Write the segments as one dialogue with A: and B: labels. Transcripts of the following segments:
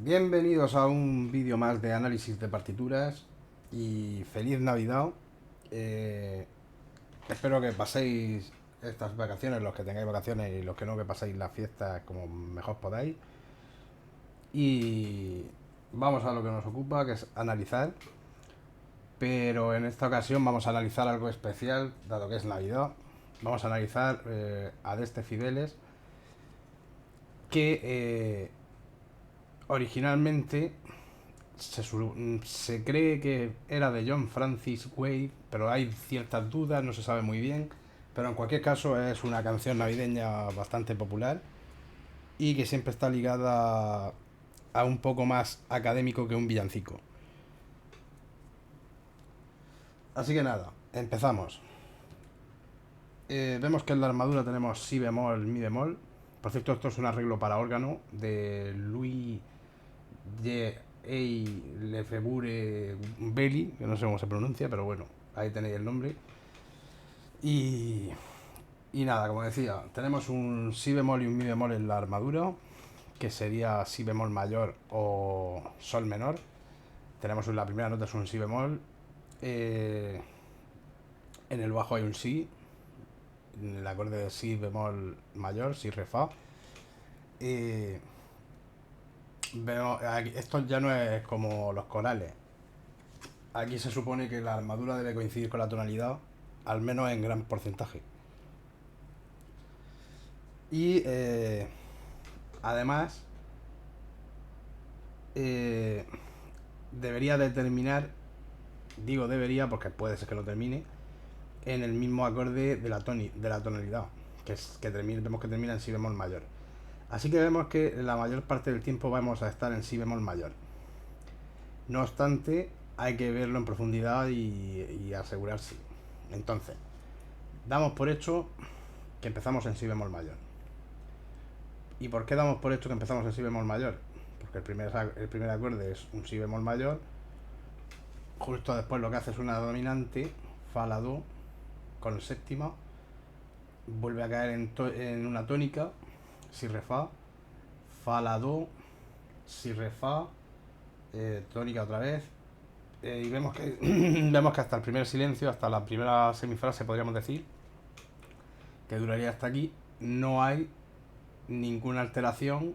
A: Bienvenidos a un vídeo más de análisis de partituras y feliz Navidad. Eh, Espero que paséis estas vacaciones, los que tengáis vacaciones y los que no, que paséis las fiestas como mejor podáis. Y vamos a lo que nos ocupa, que es analizar. Pero en esta ocasión vamos a analizar algo especial, dado que es Navidad. Vamos a analizar a Adeste Fideles, que originalmente se cree que era de John Francis Wade, pero hay ciertas dudas, no se sabe muy bien. Pero en cualquier caso es una canción navideña bastante popular y que siempre está ligada a un poco más académico que un villancico. Así que nada, empezamos. Vemos que en la armadura tenemos si bemol, mi bemol. Por cierto, esto es un arreglo para órgano de Louis J. A. Lefebvre Belli, que no sé cómo se pronuncia, pero bueno, ahí tenéis el nombre. Y, y nada, como decía, tenemos un si bemol y un mi bemol en la armadura, que sería si bemol mayor o sol menor. Tenemos la primera nota es un si bemol. eh, en el bajo hay un si, en el acorde de si bemol mayor, si re fa. Eh, esto ya no es como los corales. Aquí se supone que la armadura debe coincidir con la tonalidad, al menos en gran porcentaje. Y además, eh, debería determinar, digo debería porque puede ser que lo termine, en el mismo acorde de la tonalidad, vemos que termina en si bemol mayor. Así que vemos que la mayor parte del tiempo vamos a estar en si bemol mayor. No obstante, hay que verlo en profundidad y asegurarse. Entonces, damos por hecho que empezamos en si bemol mayor. ¿Y por qué damos por hecho que empezamos en si bemol mayor? Porque el primer acorde es un si bemol mayor. Justo después lo que hace es una dominante, fa la do, con séptima. Vuelve a caer en una tónica, si re fa la do, si re fa, tónica otra vez. Y vemos que vemos que hasta el primer silencio, hasta la primera semifrase podríamos decir, que duraría hasta aquí, no hay ninguna alteración.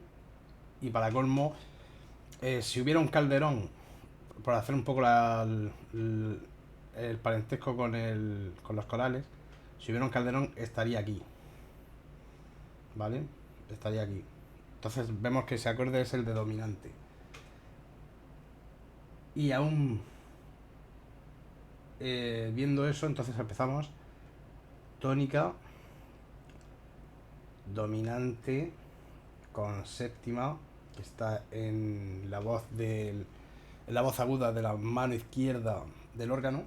A: Y para colmo, si hubiera un calderón, por hacer un poco el parentesco con los corales, si hubiera un calderón estaría aquí, ¿vale? Estaría aquí. Entonces vemos que ese acorde es el de dominante. Y aún viendo eso, entonces empezamos tónica, dominante, con séptima, que está en la voz aguda de la mano izquierda del órgano.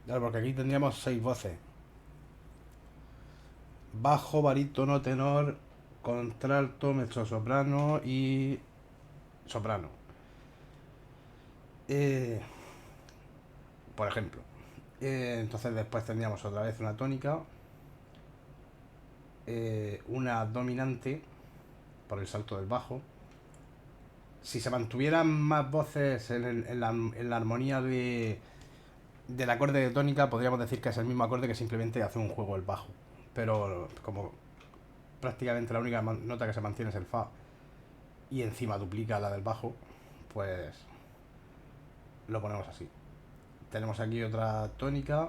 A: Claro, porque aquí tendríamos 6 voces: bajo, barítono, tenor, contralto, mezzosoprano y soprano. Eh, por ejemplo. Entonces después tendríamos otra vez una tónica, una dominante por el salto del bajo. Si se mantuvieran más voces en la armonía del acorde de tónica, podríamos decir que es el mismo acorde, que simplemente hace un juego el bajo. Pero como prácticamente la única nota que se mantiene es el fa y encima duplica la del bajo, pues lo ponemos así. Tenemos aquí otra tónica,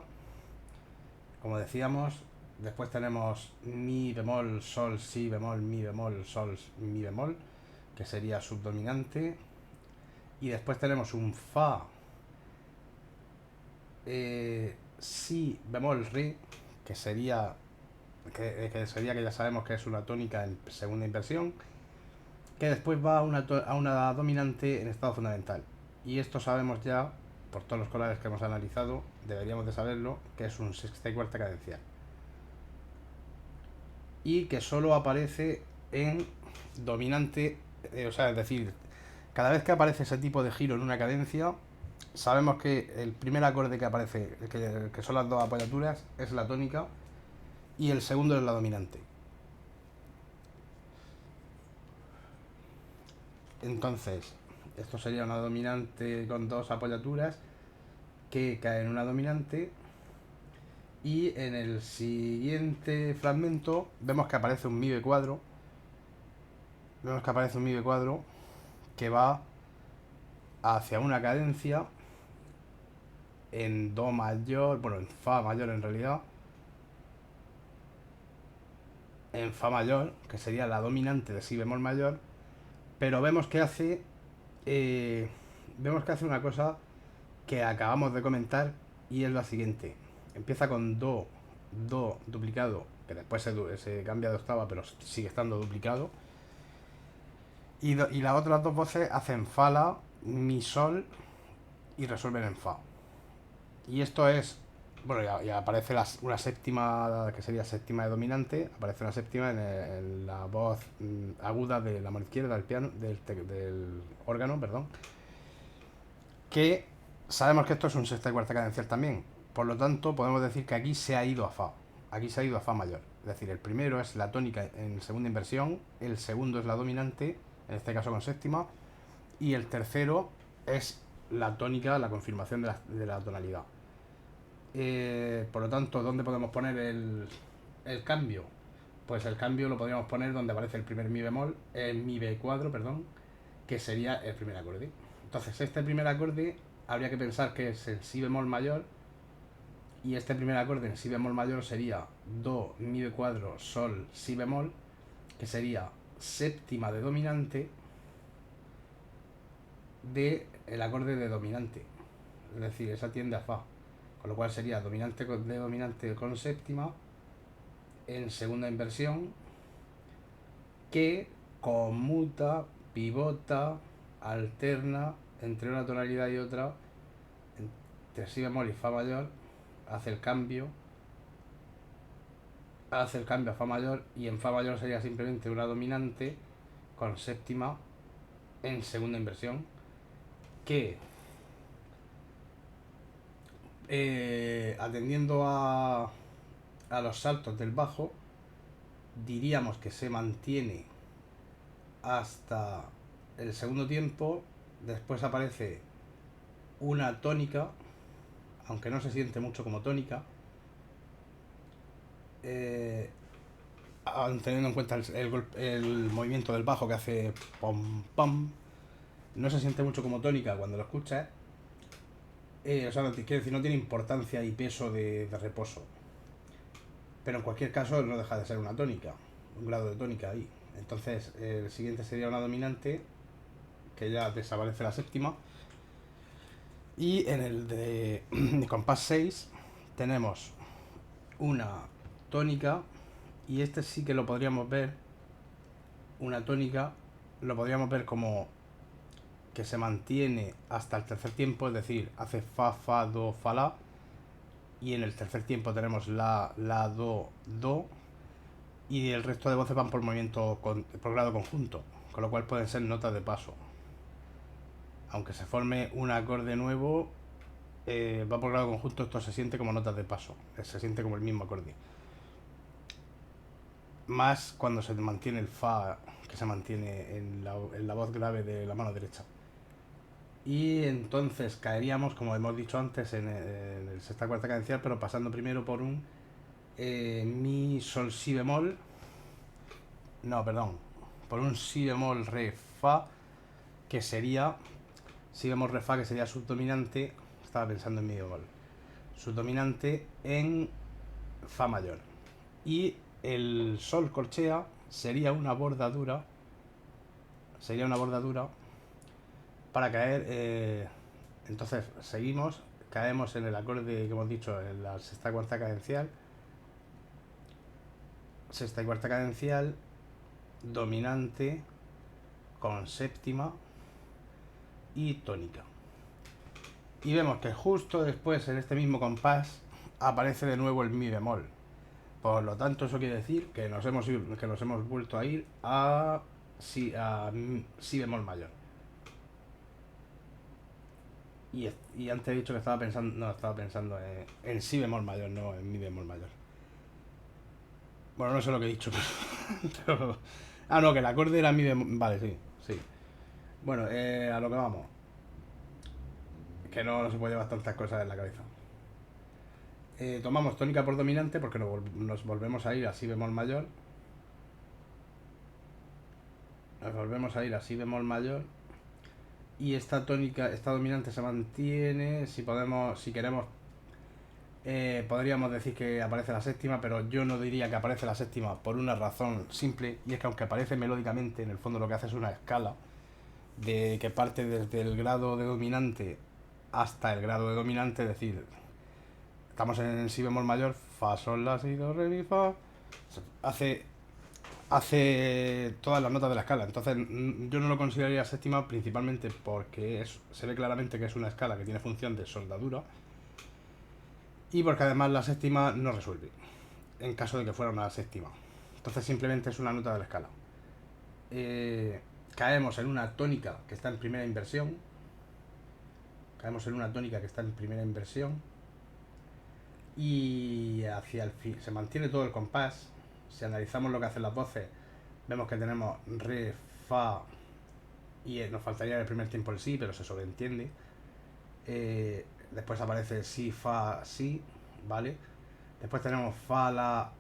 A: como decíamos. Después tenemos mi bemol, sol, si bemol, mi bemol, sol, mi bemol, que sería subdominante. Y después tenemos un fa, si bemol, re, que sería que ya sabemos que es una tónica en segunda inversión, que después va a una dominante en estado fundamental. Y esto sabemos ya, por todos los colores que hemos analizado, deberíamos de saberlo, que es un sexta y cuarta cadencial. Y que solo aparece en dominante, o sea, es decir, cada vez que aparece ese tipo de giro en una cadencia, sabemos que el primer acorde que aparece, que son las dos apoyaturas, es la tónica y el segundo es la dominante. Entonces, esto sería una dominante con dos apoyaturas que cae en una dominante. Y en el siguiente fragmento vemos que aparece un mi de cuadro. Vemos que aparece un mi de cuadro que va hacia una cadencia en do mayor, bueno, en fa mayor en realidad, en fa mayor, que sería la dominante de si bemol mayor, pero eh, vemos que hace una cosa que acabamos de comentar y es la siguiente. Empieza con do duplicado, que después se cambia de octava, pero sigue estando duplicado. Y las otras dos voces hacen fa, la, mi, sol y resuelven en fa. Y esto es, bueno, ya aparece una séptima, que sería séptima de dominante, aparece una séptima en la voz aguda de la mano izquierda del piano, del órgano, perdón, que sabemos que esto es un sexta y cuarta cadencial también. Por lo tanto, podemos decir que aquí se ha ido a fa. Aquí se ha ido a fa mayor. Es decir, el primero es la tónica en segunda inversión, el segundo es la dominante, en este caso con séptima, y el tercero es la tónica, la confirmación de la tonalidad. Por lo tanto, ¿dónde podemos poner el cambio? Pues el cambio lo podríamos poner donde aparece el primer mi bemol, el mi be cuadro, perdón, que sería el primer acorde. Entonces, este primer acorde habría que pensar que es el si bemol mayor, y este primer acorde en si bemol mayor sería do, mi be cuadro, sol, si bemol, que sería séptima de dominante de el acorde de dominante. Es decir, esa tiende a fa. Con lo cual sería dominante de dominante con séptima en segunda inversión, que conmuta, pivota, alterna entre una tonalidad y otra, entre si bemol y fa mayor, hace el cambio a fa mayor, y en fa mayor sería simplemente una dominante con séptima en segunda inversión, que atendiendo a los saltos del bajo, diríamos que se mantiene hasta el segundo tiempo. Después aparece una tónica, aunque no se siente mucho como tónica, teniendo en cuenta el movimiento del bajo que hace pom pom, no se siente mucho como tónica cuando lo escuchas. O sea, quiero decir, no tiene importancia y peso de reposo, pero en cualquier caso no deja de ser una tónica, un grado de tónica ahí. Entonces el siguiente sería una dominante, que ya desaparece la séptima. Y en el de compás 6 tenemos una tónica, y este sí que lo podríamos ver, una tónica, lo podríamos ver como que se mantiene hasta el tercer tiempo, es decir, hace fa, fa, do, fa, la, y en el tercer tiempo tenemos la, do, do, y el resto de voces van por movimiento, por grado conjunto, con lo cual pueden ser notas de paso. Aunque se forme un acorde nuevo, va por grado conjunto, esto se siente como notas de paso, se siente como el mismo acorde. Más cuando se mantiene el fa, que se mantiene en la voz grave de la mano derecha. Y entonces caeríamos, como hemos dicho antes, en el sexta cuarta cadencial, pero pasando primero por un mi, sol, si bemol. No, perdón. Por un si bemol, re, fa, que sería si bemol, re, fa, que sería subdominante. Estaba pensando en mi bemol. Subdominante en fa mayor. Y el sol corchea sería una bordadura. Sería una bordadura para caer. Entonces seguimos, caemos en el acorde que hemos dicho en la sexta cuarta cadencial. Sexta y cuarta cadencial, dominante con séptima y tónica. Y vemos que justo después, en este mismo compás, aparece de nuevo el mi bemol. Por lo tanto, eso quiere decir que nos hemos vuelto a ir a si bemol mayor. Y antes he dicho que estaba pensando en si bemol mayor, no en mi bemol mayor. Bueno, no sé lo que he dicho, pero... Ah, no, que el acorde era mi bemol. Vale, sí, sí. Bueno, a lo que vamos. Que no se puede llevar tantas cosas en la cabeza. Tomamos tónica por dominante porque nos volvemos a ir a si bemol mayor. Nos volvemos a ir a si bemol mayor. Y esta tónica, esta dominante se mantiene. Si podemos, si queremos, podríamos decir que aparece la séptima, pero yo no diría que aparece la séptima por una razón simple, y es que aunque aparece melódicamente, en el fondo lo que hace es una escala de que parte desde el grado de dominante hasta el grado de dominante, es decir, estamos en si bemol mayor, fa, sol, la, si, do, re, mi, fa, hace todas las notas de la escala. Entonces yo no lo consideraría séptima principalmente porque se ve claramente que es una escala que tiene función de soldadura y porque además la séptima no resuelve en caso de que fuera una séptima. Entonces simplemente es una nota de la escala. Caemos en una tónica que está en primera inversión. Caemos en una tónica que está en primera inversión. Y hacia el fin se mantiene todo el compás. Si analizamos lo que hacen las voces, vemos que tenemos re, fa y nos faltaría en el primer tiempo el si, pero se sobreentiende. Después aparece si, fa, si, ¿vale? Después tenemos fa, la,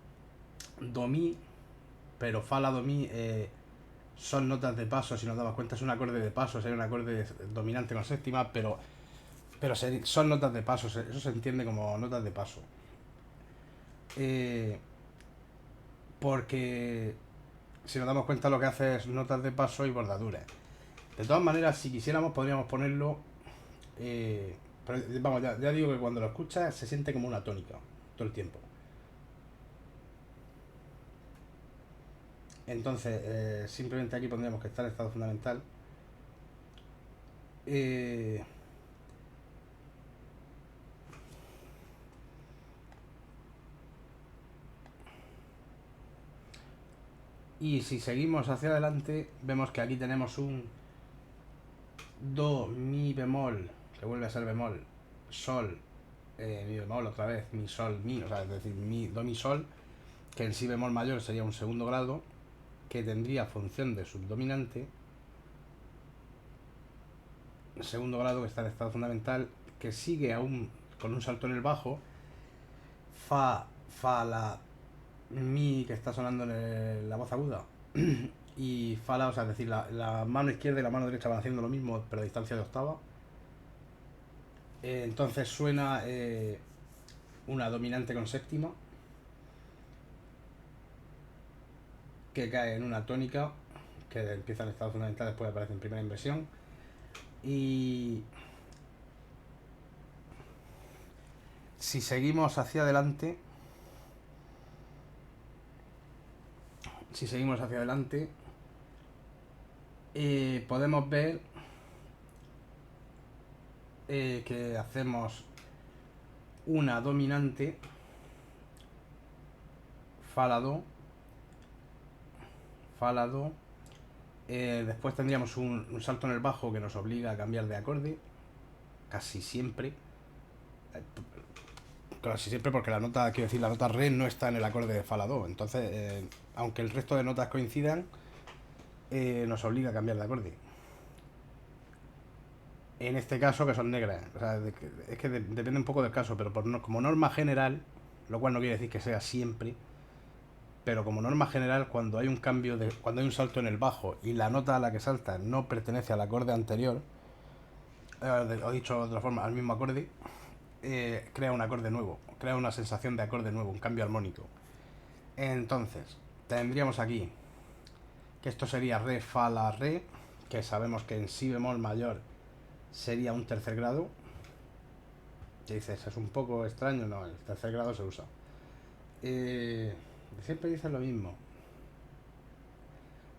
A: do, mi, pero fa, la, do, mi son notas de paso. Si nos damos cuenta es un acorde de paso, sería un acorde dominante con séptima, pero son notas de paso, eso se entiende como notas de paso. Porque si nos damos cuenta lo que hace es notas de paso y bordaduras. De todas maneras, si quisiéramos podríamos ponerlo, pero vamos, ya digo que cuando lo escuchas se siente como una tónica todo el tiempo. Entonces, simplemente aquí pondríamos que está en estado fundamental. Eh, y si seguimos hacia adelante, vemos que aquí tenemos un do, mi bemol, que vuelve a ser bemol, sol, mi bemol otra vez, mi sol, mi, o sea, es decir, mi, do, mi, sol, que en si bemol mayor sería un segundo grado, que tendría función de subdominante, segundo grado que está en estado fundamental, que sigue aún con un salto en el bajo, fa, fa, la, mi, que está sonando en la voz aguda, y fa, la, o sea, es decir, la mano izquierda y la mano derecha van haciendo lo mismo, pero a distancia de octava. Entonces suena una dominante con séptima, que cae en una tónica, que empieza en estado fundamental, después aparece en primera inversión. Y si seguimos hacia adelante, podemos ver que hacemos una dominante, fa, la, do, fa, la, do. Después tendríamos un salto en el bajo que nos obliga a cambiar de acorde, casi siempre. Casi siempre porque la nota, quiero decir, la nota re no está en el acorde de fa, la, do. Entonces, aunque el resto de notas coincidan, nos obliga a cambiar de acorde. En este caso, que son negras. O sea, es que depende un poco del caso, pero como norma general, lo cual no quiere decir que sea siempre, pero como norma general, cuando hay un cambio cuando hay un salto en el bajo y la nota a la que salta no pertenece al acorde anterior, o dicho de otra forma, al mismo acorde, crea un acorde nuevo, crea una sensación de acorde nuevo, un cambio armónico. Entonces, tendríamos aquí que esto sería re, fa, la, re, que sabemos que en si bemol mayor sería un tercer grado. ¿Qué dices? ¿Es un poco extraño? No, el tercer grado se usa. Siempre dicen lo mismo.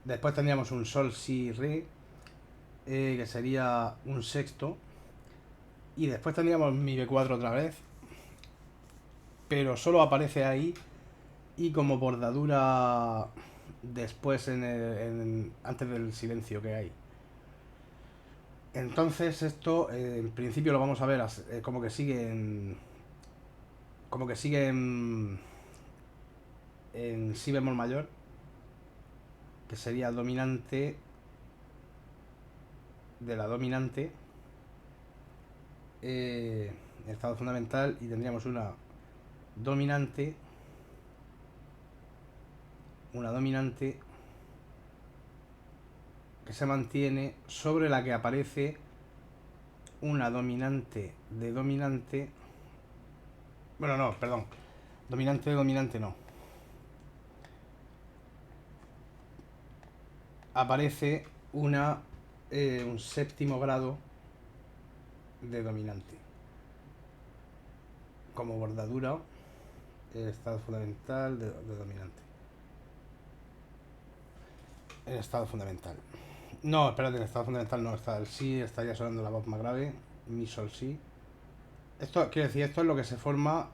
A: Después tendríamos un sol, si, re, que sería un sexto. Y después tendríamos mi B4 otra vez, pero solo aparece ahí y como bordadura después antes del silencio que hay. Entonces esto en principio lo vamos a ver como que sigue en si bemol mayor, que sería dominante de la dominante, estado fundamental, y tendríamos dominante, una dominante que se mantiene sobre la que aparece una dominante de dominante. Bueno, no, perdón. Dominante de dominante no. Aparece un séptimo grado de dominante. Como bordadura, el estado fundamental de dominante. El estado fundamental. No, espérate, el estado fundamental no. Está el si, estaría sonando la voz más grave. Mi, sol, si. Esto, quiero decir, esto es lo que se forma.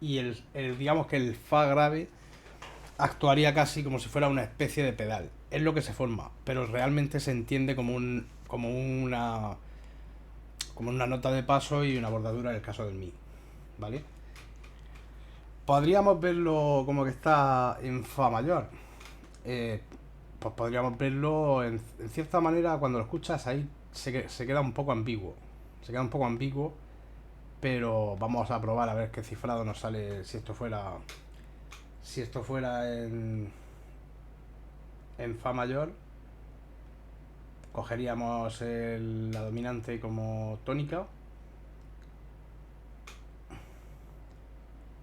A: Y digamos que el fa grave actuaría casi como si fuera una especie de pedal. Es lo que se forma, pero realmente se entiende como una nota de paso y una bordadura en el caso del mi, ¿vale? Podríamos verlo como que está en fa mayor. Eh, pues podríamos verlo en cierta manera cuando lo escuchas ahí se queda un poco ambiguo. Se queda un poco ambiguo, pero vamos a probar a ver qué cifrado nos sale si esto fuera en fa mayor. Cogeríamos la dominante como tónica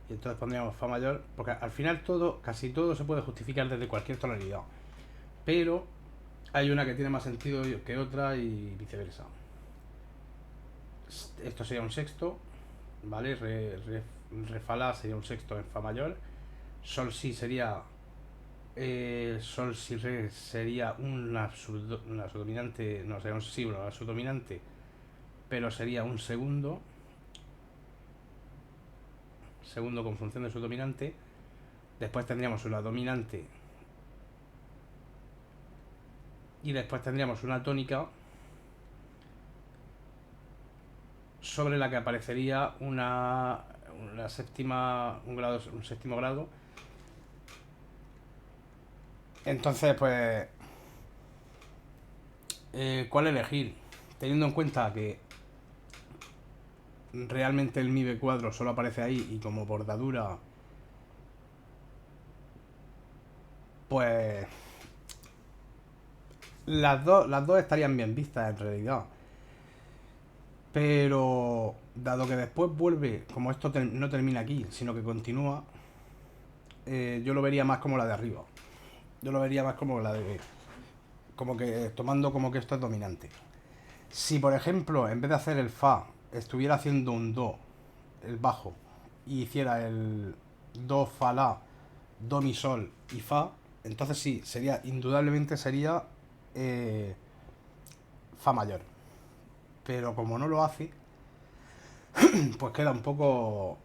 A: y entonces pondríamos fa mayor, porque al final casi todo se puede justificar desde cualquier tonalidad, pero hay una que tiene más sentido que otra y viceversa. Esto sería un sexto, ¿vale? Re fa la sería un sexto en fa mayor, sol si sería sol si re sería una subdominante, no sería un si, una subdominante, pero sería un segundo con función de subdominante. Después tendríamos una dominante y después tendríamos una tónica sobre la que aparecería un séptimo grado. Entonces, pues, ¿cuál elegir? Teniendo en cuenta que realmente el mi cuadro solo aparece ahí y como bordadura, pues las dos estarían bien vistas en realidad. Pero dado que después vuelve, como esto no termina aquí, sino que continúa, yo lo vería más como la de arriba. Yo lo vería más como la de... Como que tomando como que esto es dominante. Si por ejemplo, en vez de hacer el fa, estuviera haciendo un do, el bajo, y hiciera el do, fa, la, do, mi, sol y fa, entonces sí, indudablemente sería fa mayor. Pero como no lo hace, pues queda un poco...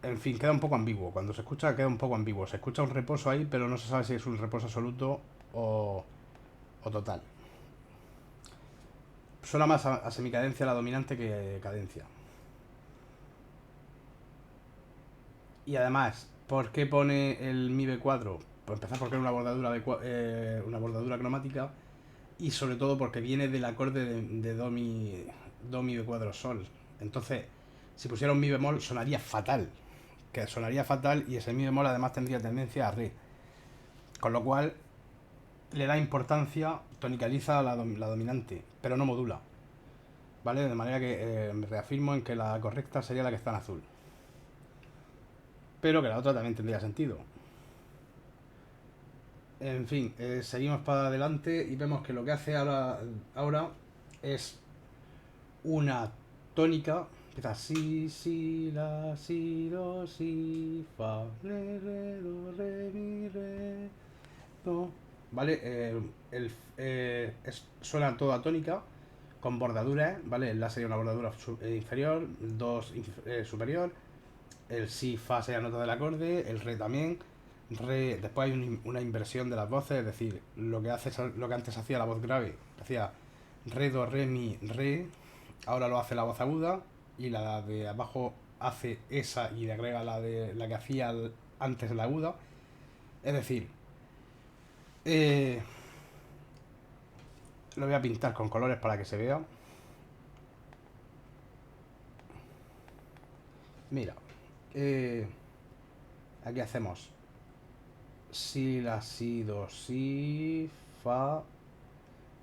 A: En fin, queda un poco ambiguo. Cuando se escucha queda un poco ambiguo. Se escucha un reposo ahí, pero no se sabe si es un reposo absoluto o total. Suena más a semicadencia la dominante que cadencia. Y además, ¿por qué pone el mi b4? Pues empezar porque es una bordadura cromática, y sobre todo porque viene del acorde de do mi b4 sol. Entonces, si pusiera un mi bemol sonaría fatal, que sonaría fatal, y ese mi bemol además tendría tendencia a re, con lo cual le da importancia, tonicaliza la dominante, pero no modula, ¿vale? De manera que me reafirmo en que la correcta sería la que está en azul, pero que la otra también tendría sentido. En fin, seguimos para adelante y vemos que lo que hace ahora es una tónica. Empieza si, si, la, si, do, si, fa, re, do, re, mi, re, do. ¿Vale? Suena toda tónica con bordaduras, ¿vale? El la sería una bordadura inferior, dos superior, el si, fa sería nota del acorde, el re también. Después hay una inversión de las voces, es decir, lo que antes hacía la voz grave, hacía re, do, re, mi, re, ahora lo hace la voz aguda, y la de abajo hace esa y le agrega la que hacía antes la aguda. Es decir, eh, Lo voy a pintar con colores para que se vea. Mira, aquí hacemos si, la, si, do, si, fa.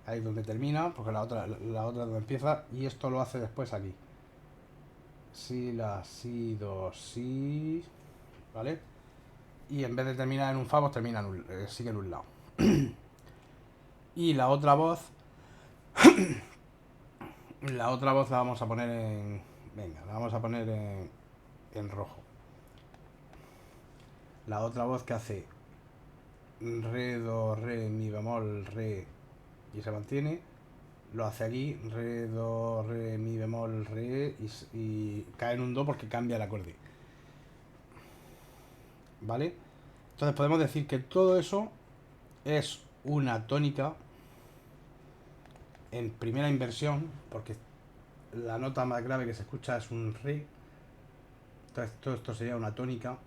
A: Ahí es donde termina, porque la otra donde empieza. Y esto lo hace después aquí. Si, la, si, do, si. ¿Vale? Y en vez de terminar en un fa, pues termina en sigue en un lado. Y la otra voz. La otra voz la vamos a poner en. Venga, la vamos a poner en rojo. La otra voz que hace re, do, re, mi bemol, re y se mantiene. Lo hace aquí, re, do, re, mi bemol, re y cae en un do porque cambia el acorde. ¿Vale? Entonces podemos decir que todo eso es una tónica en primera inversión, porque la nota más grave que se escucha es un re. Entonces todo esto sería una tónica.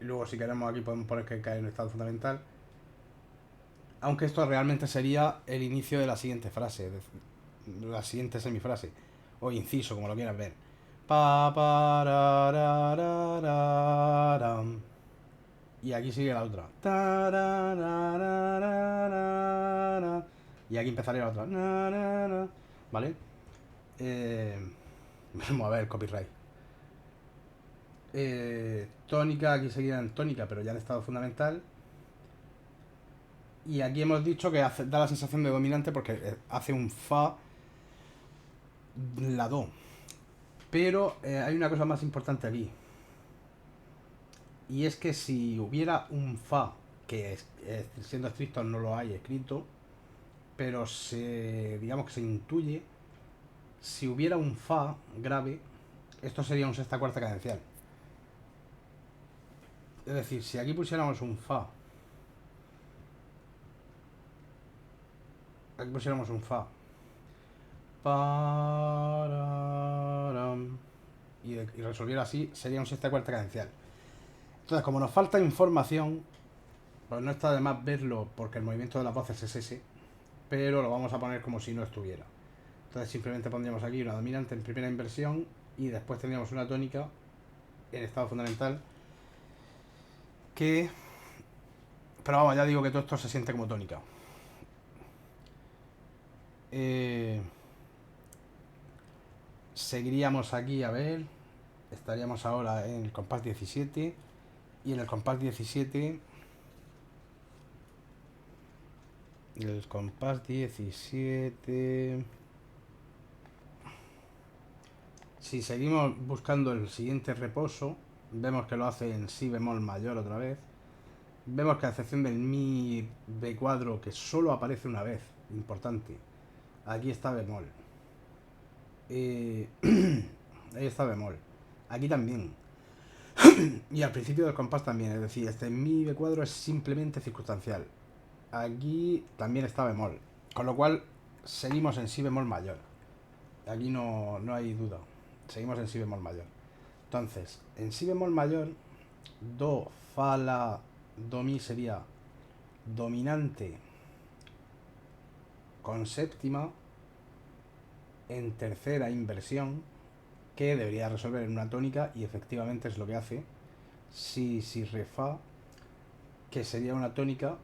A: Y luego si queremos aquí podemos poner que cae en un estado fundamental. Aunque esto realmente sería el inicio de la siguiente frase, de la siguiente semifrase, o inciso, como lo quieras ver. Pa, pa, ra, ra, ra, ra, ram. Y aquí sigue la otra. Ta, ra, ra, ra, ra, ra, ra. Y aquí empezaría la otra. Na, na, na. ¿Vale? Vamos a ver, copyright. Tónica, aquí seguiría en tónica, pero ya en estado fundamental. Y aquí hemos dicho que da la sensación de dominante porque hace un fa, la do. Pero hay una cosa más importante aquí. Y es que si hubiera un fa, que siendo estricto no lo hay escrito, pero digamos que se intuye, si hubiera un fa grave, esto sería un sexta cuarta cadencial. Es decir, si aquí pusiéramos un fa, aquí pusiéramos un fa, y resolviera así, sería un sexta cuarta cadencial. Entonces, como nos falta información, pues no está de más verlo porque el movimiento de las voces es ese, pero lo vamos a poner como si no estuviera. Entonces simplemente pondríamos aquí una dominante en primera inversión y después tendríamos una tónica en estado fundamental que... Pero vamos, ya digo que todo esto se siente como tónica. Seguiríamos aquí, a ver. Estaríamos ahora en el compás 17. Y en el compás 17... El compás 17... Si seguimos buscando el siguiente reposo, vemos que lo hace en si bemol mayor otra vez. Vemos que a excepción del mi b cuadro, que solo aparece una vez, importante, aquí está bemol. Ahí está bemol. Aquí también. Y al principio del compás también, es decir, este mi b cuadro es simplemente circunstancial. Aquí también está bemol. Con lo cual, seguimos en si bemol mayor. Aquí no hay duda. Seguimos en si bemol mayor. Entonces, en si bemol mayor, do, fa, la, do, mi sería dominante con séptima en tercera inversión, que debería resolver en una tónica, y efectivamente es lo que hace. Si, re, fa, que sería una tónica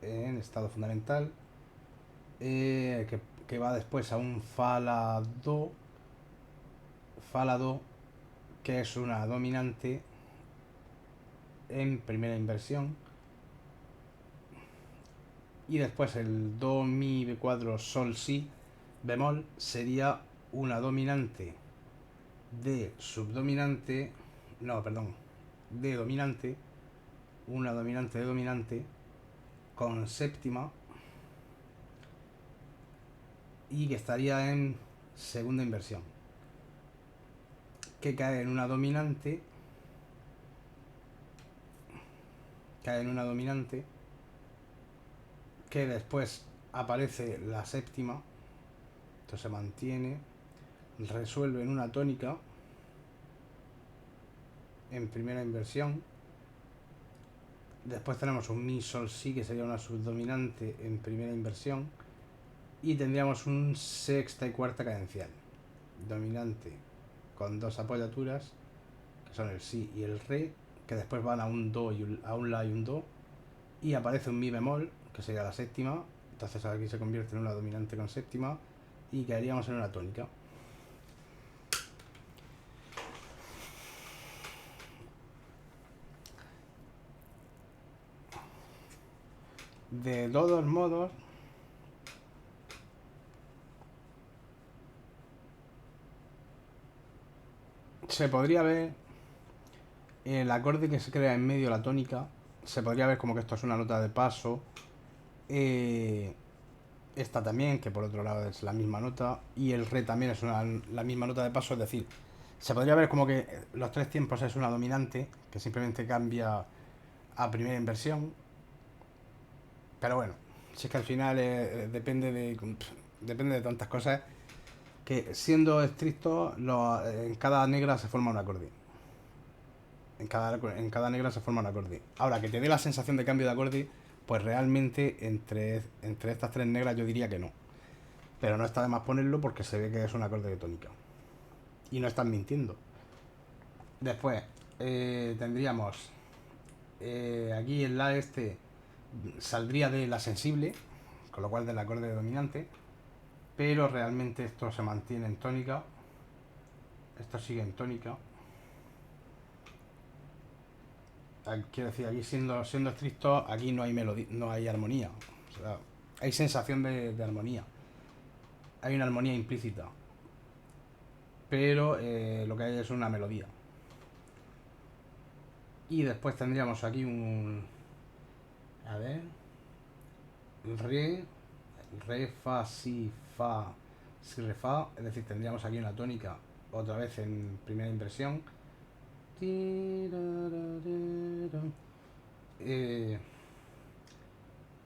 A: en estado fundamental, que va después a un fa, la, do, que es una dominante en primera inversión, y después el do, mi, b cuadro, sol, si bemol sería una dominante de subdominante, no, perdón, de dominante, una dominante de dominante con séptima, y que estaría en segunda inversión, que cae en una dominante, que después aparece la séptima, entonces se mantiene, resuelve en una tónica en primera inversión, Después tenemos un mi sol si, que sería una subdominante en primera inversión. Y tendríamos un sexta y cuarta cadencial. Dominante con dos apoyaturas, que son el si y el re, que después van a un do y a un la y un do. Y aparece un mi bemol, que sería la séptima. Entonces aquí se convierte en una dominante con séptima y caeríamos en una tónica. De todos modos, se podría ver el acorde que se crea en medio de la tónica. Se podría ver como que esto es una nota de paso. Esta también, que por otro lado es la misma nota. Y el re también es la misma nota de paso. Es decir, se podría ver como que los tres tiempos es una dominante, que simplemente cambia a primera inversión. Pero bueno, si es que al final depende de tantas cosas, que siendo estricto, en cada negra se forma un acorde. En cada negra se forma un acorde. Ahora, que te dé la sensación de cambio de acorde, pues realmente entre estas tres negras yo diría que no. Pero no está de más ponerlo porque se ve que es un acorde de tónica. Y no están mintiendo. Después, tendríamos aquí el la este saldría de la sensible, con lo cual del acorde dominante, pero realmente esto se mantiene en tónica, esto sigue en tónica. Quiero decir, aquí siendo estricto, aquí no hay melodía, no hay armonía, o sea, hay sensación de armonía, hay una armonía implícita, pero lo que hay es una melodía. Y después tendríamos aquí a ver, re, fa, si, re, fa, es decir, tendríamos aquí una tónica otra vez en primera inversión.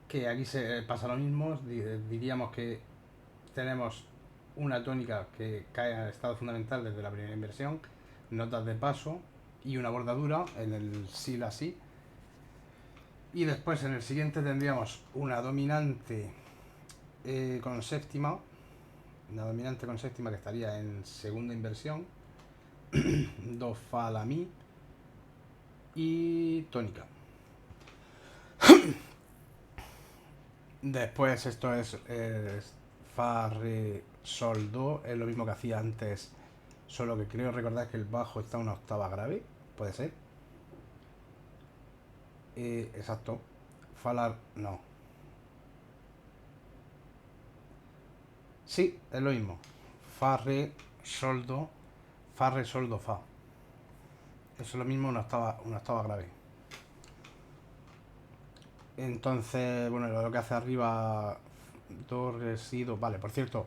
A: Que aquí se pasa lo mismo, diríamos que tenemos una tónica que cae al estado fundamental desde la primera inversión, notas de paso y una bordadura en el si, la, si. Y después en el siguiente tendríamos una dominante con séptima, una dominante con séptima que estaría en segunda inversión, do, fa, la, mi y tónica. Después esto es fa, re, sol, do, es lo mismo que hacía antes, solo que creo recordar que el bajo está a una octava grave, puede ser. Exacto. Fa, la, no. Sí, es lo mismo. Fa, re, sol, do, fa, re, sol, do, fa. Eso es lo mismo, una octava grave. Entonces, bueno, lo que hace arriba, do, re, si, do. Vale, por cierto,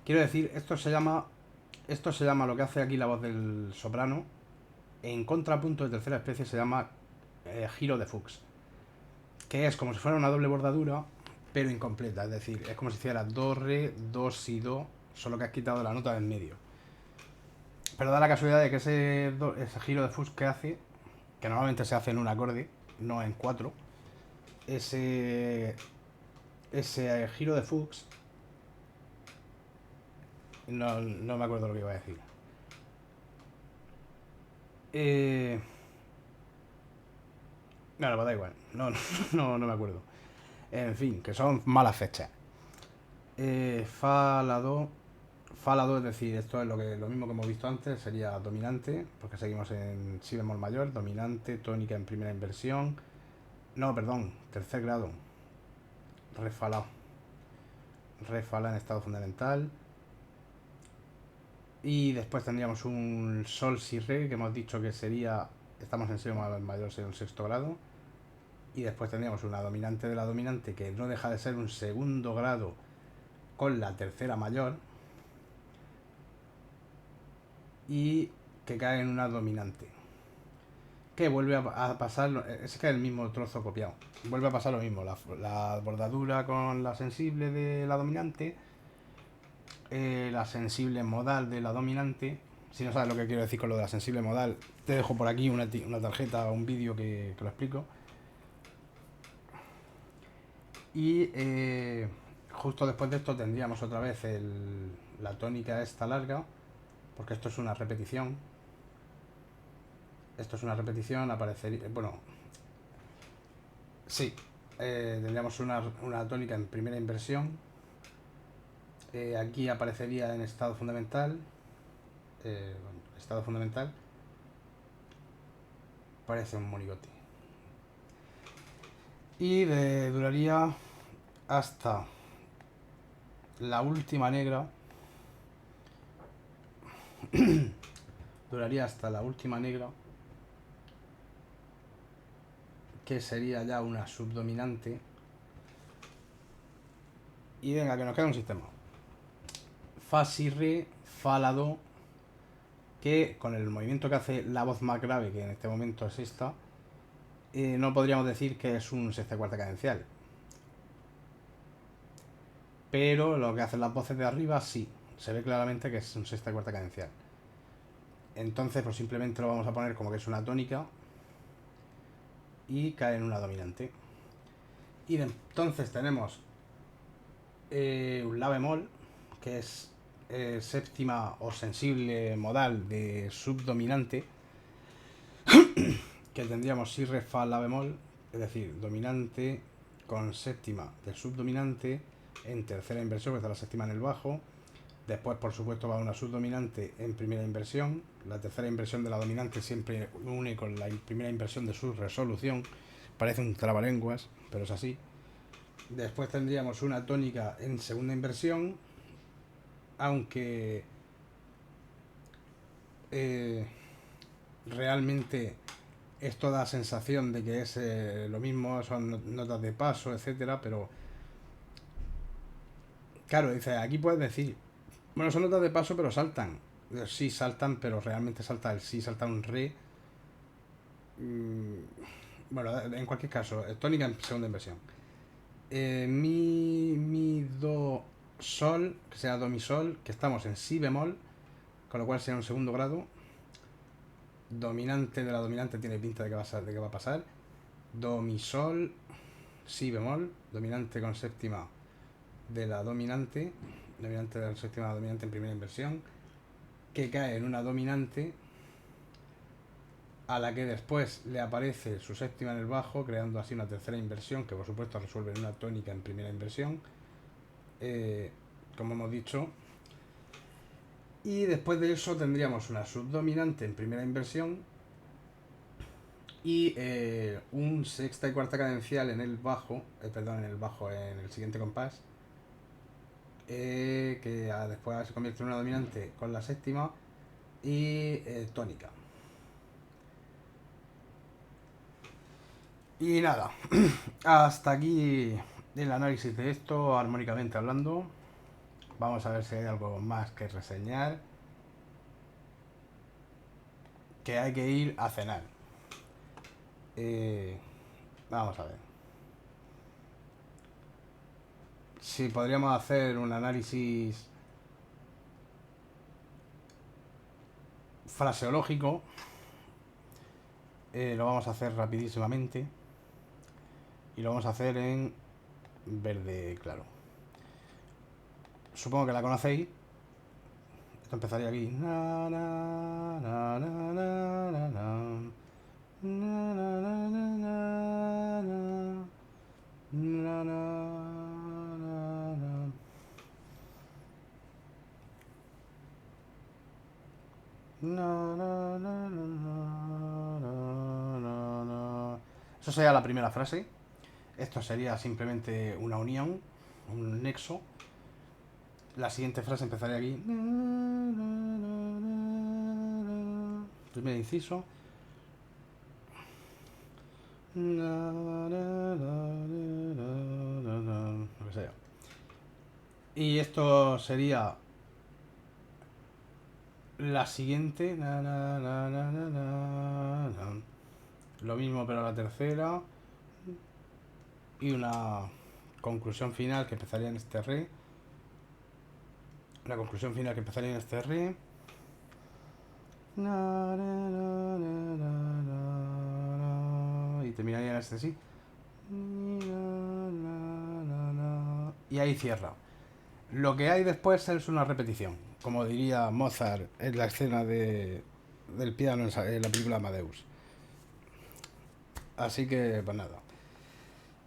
A: quiero decir, esto se llama lo que hace aquí la voz del soprano. En contrapunto de tercera especie se llama giro de Fuchs, que es como si fuera una doble bordadura, pero incompleta. Es decir, es como si hiciera do, re, do, si, do, solo que has quitado la nota del medio. Pero da la casualidad de que ese giro de Fuchs que hace, que normalmente se hace en un acorde, no en cuatro, ese giro de Fuchs, no me acuerdo lo que iba a decir. No, da igual, no me acuerdo. En fin, que son malas fechas. Fa, la, do. Fa, la, do, es decir, esto es lo mismo que hemos visto antes, sería dominante, porque seguimos en si bemol mayor, dominante, tónica en primera inversión. No, perdón, tercer grado. Re, fa, la. Re, fa, la en estado fundamental. Y después tendríamos un sol, si, re, que hemos dicho que sería, estamos en si bemol mayor, sería un sexto grado. Y después tendríamos una dominante de la dominante, que no deja de ser un segundo grado con la tercera mayor, y que cae en una dominante, que vuelve a pasar, es que es el mismo trozo copiado, vuelve a pasar lo mismo, la bordadura con la sensible de la dominante, la sensible modal de la dominante. Si no sabes lo que quiero decir con lo de la sensible modal, te dejo por aquí una tarjeta o un vídeo que lo explico. Y justo después de esto tendríamos otra vez la tónica esta larga, porque esto es una repetición. Esto es una repetición, aparecería... Bueno, sí, tendríamos una tónica en primera inversión. Aquí aparecería en estado fundamental. Bueno, estado fundamental. Parece un monigote. Y duraría hasta la última negra. Duraría hasta la última negra, que sería ya una subdominante. Y venga, que nos queda un sistema. Fa, si, re, fa, la, do, que con el movimiento que hace la voz más grave, que en este momento es esta, no podríamos decir que es un sexta cuarta cadencial. Pero lo que hacen las voces de arriba sí, se ve claramente que es un sexta cuarta cadencial. Entonces pues simplemente lo vamos a poner como que es una tónica y cae en una dominante. Y entonces tenemos un la bemol, que es séptima o sensible modal de subdominante, que tendríamos si, re, fa, la bemol, es decir, dominante con séptima de subdominante en tercera inversión, que está la séptima en el bajo. Después, por supuesto, va una subdominante en primera inversión. La tercera inversión de la dominante siempre une con la primera inversión de su resolución. Parece un trabalenguas, pero es así. Después tendríamos una tónica en segunda inversión, aunque realmente esto da sensación de que es lo mismo, son notas de paso, etcétera, pero claro, dice, aquí puedes decir, bueno, son notas de paso, pero saltan. Sí, saltan, pero realmente salta el sí, salta un re. Bueno, en cualquier caso, tónica en segunda inversión. Mi, do, sol, que sea do, mi, sol, que estamos en si bemol, con lo cual será un segundo grado. Dominante de la dominante tiene pinta de que va a pasar. Do, mi, sol, si bemol, dominante con séptima de la dominante, dominante de la séptima dominante en primera inversión, que cae en una dominante a la que después le aparece su séptima en el bajo, creando así una tercera inversión, que por supuesto resuelve en una tónica en primera inversión, como hemos dicho. Y después de eso tendríamos una subdominante en primera inversión y un sexta y cuarta cadencial en el bajo, en el siguiente compás, que después se convierte en una dominante con la séptima y tónica. Y nada, hasta aquí el análisis de esto, armónicamente hablando. Vamos a ver si hay algo más que reseñar. Que hay que ir a cenar. Vamos a ver. Si podríamos hacer un análisis fraseológico, lo vamos a hacer rapidísimamente. Y lo vamos a hacer en verde claro. Supongo que la conocéis. Esto empezaría aquí. Na, na, na, na, na, na, na. Na, na, na, na, na, na. Na, na, na, na. Na, na, na, na, na, na. Eso sería la primera frase. Esto sería simplemente una unión, un nexo. La siguiente frase empezaría aquí. Primer inciso. Lo que sea. Y esto sería la siguiente. Lo mismo pero la tercera. Y una conclusión final que empezaría en este re. La conclusión final que empezaría en este re. Y terminaría en este sí. y ahí cierra. Lo que hay después es una repetición, como diría Mozart en la escena del piano en la película Amadeus. Así que, pues nada.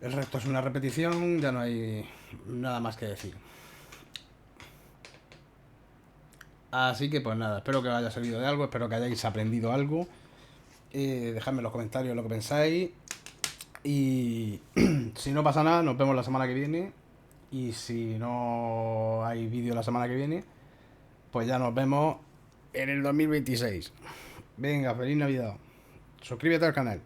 A: El resto es una repetición, ya no hay nada más que decir. Así que, pues nada, espero que os haya servido de algo, espero que hayáis aprendido algo. Dejadme en los comentarios lo que pensáis. Y si no pasa nada, nos vemos la semana que viene. Y si no hay vídeo la semana que viene, pues ya nos vemos en el 2026. Venga, feliz Navidad. Suscríbete al canal.